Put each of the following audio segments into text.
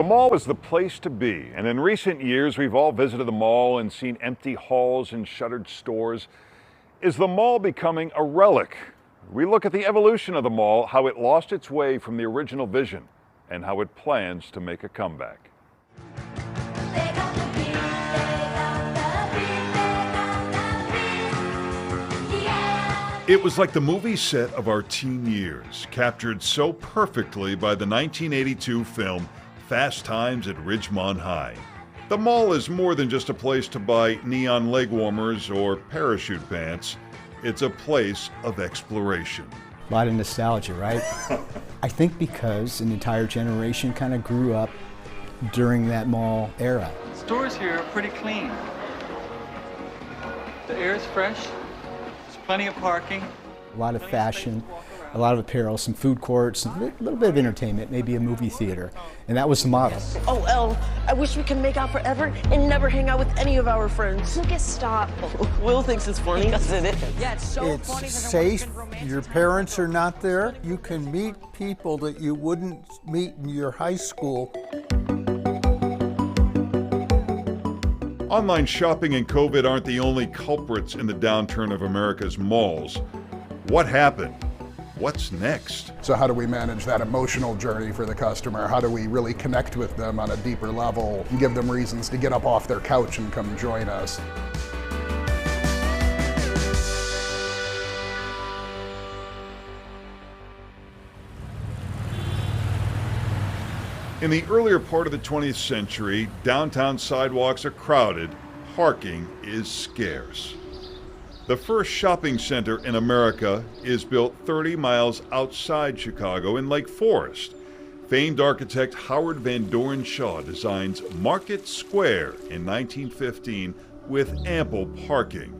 The mall is the place to be, and in recent years we've all visited the mall and seen empty halls and shuttered stores. Is the mall becoming a relic? We look at the evolution of the mall, how it lost its way from the original vision, and how it plans to make a comeback. It was like the movie set of our teen years, captured so perfectly by the 1982 film Fast Times at Ridgemont High. The mall is more than just a place to buy neon leg warmers or parachute pants. It's a place of exploration. A lot of nostalgia, right? I think because an entire generation kind of grew up during that mall era. Stores here are pretty clean. The air is fresh. There's plenty of parking. A lot of fashion, a lot of apparel, some food courts, a little bit of entertainment, maybe a movie theater. And that was the model. Oh, Elle, I wish we could make out forever and never hang out with any of our friends. Lucas, stop. Will thinks it's funny because it is. Yeah, it's so It's funny. safe, your parents are not there. You can meet people that you wouldn't meet in your high school. Online shopping and COVID aren't the only culprits in the downturn of America's malls. What happened? What's next? So how do we manage that emotional journey for the customer? How do we really connect with them on a deeper level and give them reasons to get up off their couch and come join us? In the earlier part of the 20th century, downtown sidewalks are crowded, parking is scarce. The first shopping center in America is built 30 miles outside Chicago in Lake Forest. Famed architect Howard Van Doren Shaw designs Market Square in 1915 with ample parking.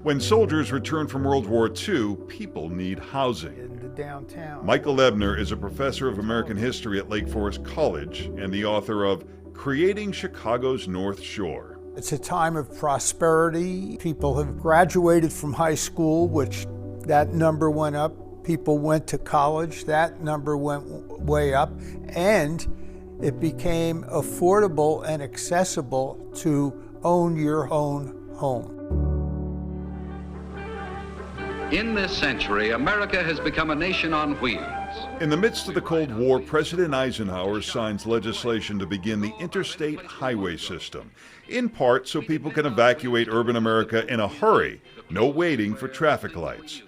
When soldiers return from World War II, people need housing. Into downtown. Michael Ebner is a professor of American history at Lake Forest College and the author of Creating Chicago's North Shore. It's a time of prosperity. People have graduated from high school, which that number went up. People went to college, that number went way up. And it became affordable and accessible to own your own home. In this century, America has become a nation on wheels. In the midst of the Cold War, President Eisenhower signs legislation to begin the interstate highway system, in part so people can evacuate urban America in a hurry, no waiting for traffic lights.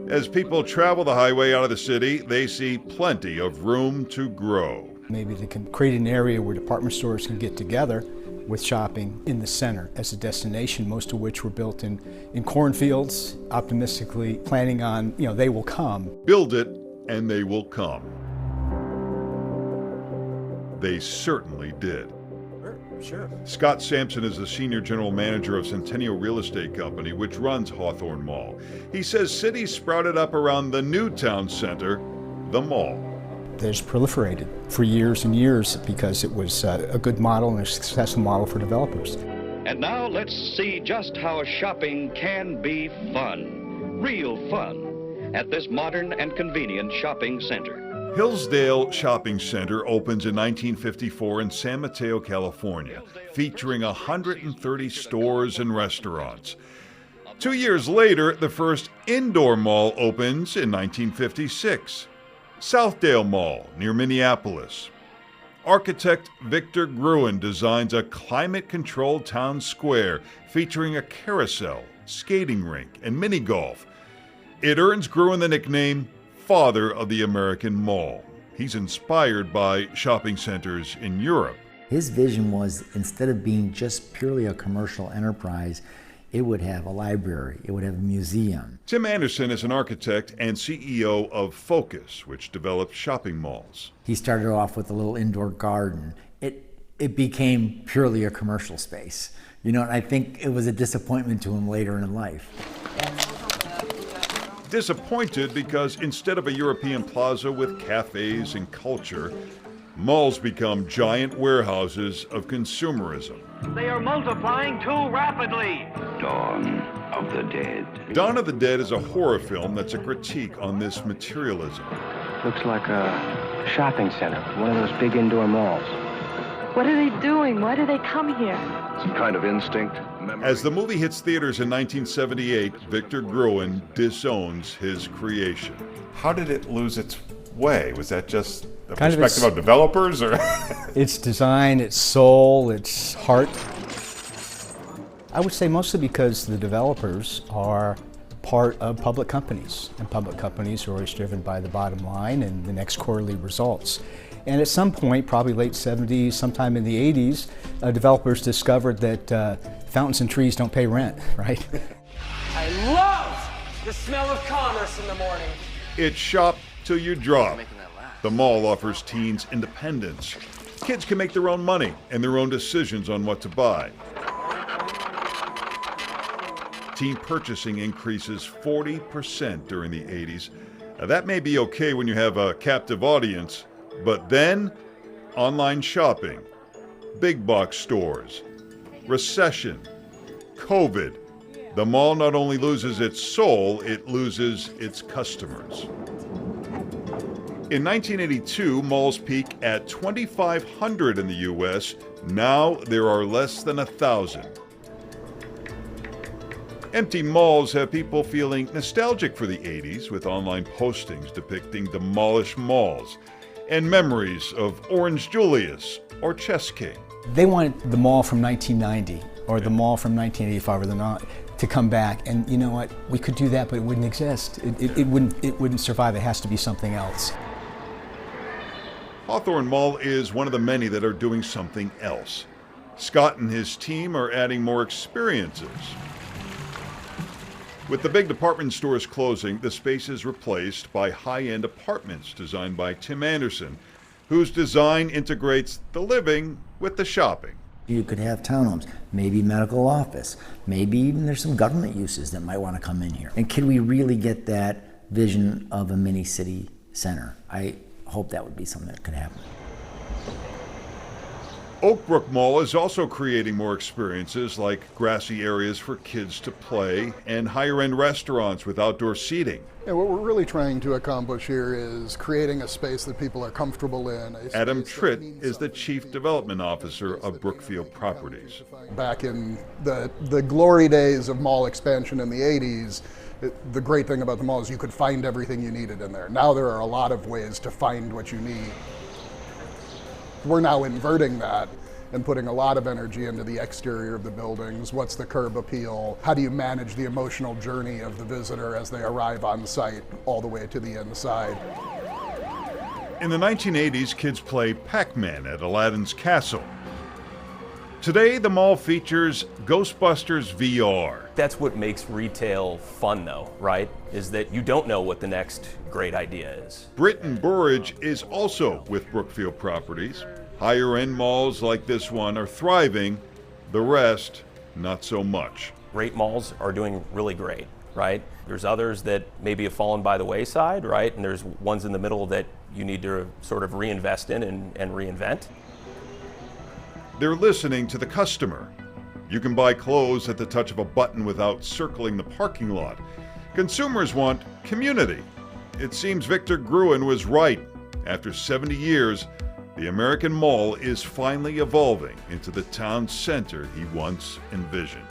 As people travel the highway out of the city, they see plenty of room to grow. Maybe they can create an area where department stores can get together with shopping in the center as a destination, most of which were built in cornfields, optimistically planning on, they will come. Build it and they will come. They certainly did. Sure. Scott Sampson is the senior general manager of Centennial Real Estate Company, which runs Hawthorne Mall. He says cities sprouted up around the new town center, the mall. There's proliferated for years and years because it was a good model and a successful model for developers. And now let's see just how shopping can be fun, real fun, at this modern and convenient shopping center. Hillsdale Shopping Center opens in 1954 in San Mateo, California, featuring 130 stores and restaurants. 2 years later, the first indoor mall opens in 1956. Southdale Mall, near Minneapolis. Architect Victor Gruen designs a climate-controlled town square featuring a carousel, skating rink, and mini-golf. It earns Gruen the nickname Father of the American Mall. He's inspired by shopping centers in Europe. His vision was, instead of being just purely a commercial enterprise, it would have a library, it would have a museum. Tim Anderson is an architect and CEO of Focus, which develops shopping malls. He started off with a little indoor garden. It became purely a commercial space. And I think it was a disappointment to him later in life. Disappointed because instead of a European plaza with cafes and culture, malls become giant warehouses of consumerism. They are multiplying too rapidly. Dawn of the Dead. Dawn of the Dead is a horror film that's a critique on this materialism. Looks like a shopping center, one of those big indoor malls. What are they doing? Why do they come here? Some kind of instinct. Memory. As the movie hits theaters in 1978, Victor Gruen disowns his creation. How did it lose its way? Was that just the Kind of perspective of developers, or? Its design, its soul, its heart. I would say mostly because the developers are part of public companies, and public companies are always driven by the bottom line and the next quarterly results. And at some point, probably late 70s, sometime in the 80s, developers discovered that fountains and trees don't pay rent, right? I love the smell of commerce in the morning. It's shop till you drop. The mall offers teens independence. Kids can make their own money and their own decisions on what to buy. Teen purchasing increases 40% during the 80s. Now, that may be okay when you have a captive audience, but then online shopping, big box stores, recession, COVID. The mall not only loses its soul, it loses its customers. In 1982, malls peak at 2,500 in the U.S. Now there are less than 1,000. Empty malls have people feeling nostalgic for the 80s, with online postings depicting demolished malls and memories of Orange Julius or Chess King. They wanted the mall from 1990 or the mall from 1985 or the not to come back, and you know what? We could do that, but it wouldn't exist. It wouldn't survive. It has to be something else. Hawthorne Mall is one of the many that are doing something else. Scott and his team are adding more experiences. With the big department stores closing, the space is replaced by high-end apartments designed by Tim Anderson, whose design integrates the living with the shopping. You could have townhomes, maybe medical office, maybe even there's some government uses that might want to come in here. And can we really get that vision of a mini city center? I hope that would be something that could happen. Oakbrook Mall is also creating more experiences like grassy areas for kids to play and higher-end restaurants with outdoor seating. And what we're really trying to accomplish here is creating a space that people are comfortable in. Adam Tritt is the Chief Development Officer of Brookfield Properties. Back in the glory days of mall expansion in the 80s, the great thing about the mall is you could find everything you needed in there. Now there are a lot of ways to find what you need. We're now inverting that and putting a lot of energy into the exterior of the buildings. What's the curb appeal? How do you manage the emotional journey of the visitor as they arrive on site all the way to the inside? In the 1980s, kids played Pac-Man at Aladdin's Castle. Today, the mall features Ghostbusters VR. That's what makes retail fun, though, right? Is that you don't know what the next great idea is. Britton Burridge is also with Brookfield Properties. Higher-end malls like this one are thriving, the rest, not so much. Great malls are doing really great, right? There's others that maybe have fallen by the wayside, right? And there's ones in the middle that you need to sort of reinvest in and reinvent. They're listening to the customer. You can buy clothes at the touch of a button without circling the parking lot. Consumers want community. It seems Victor Gruen was right. After 70 years, the American mall is finally evolving into the town center he once envisioned.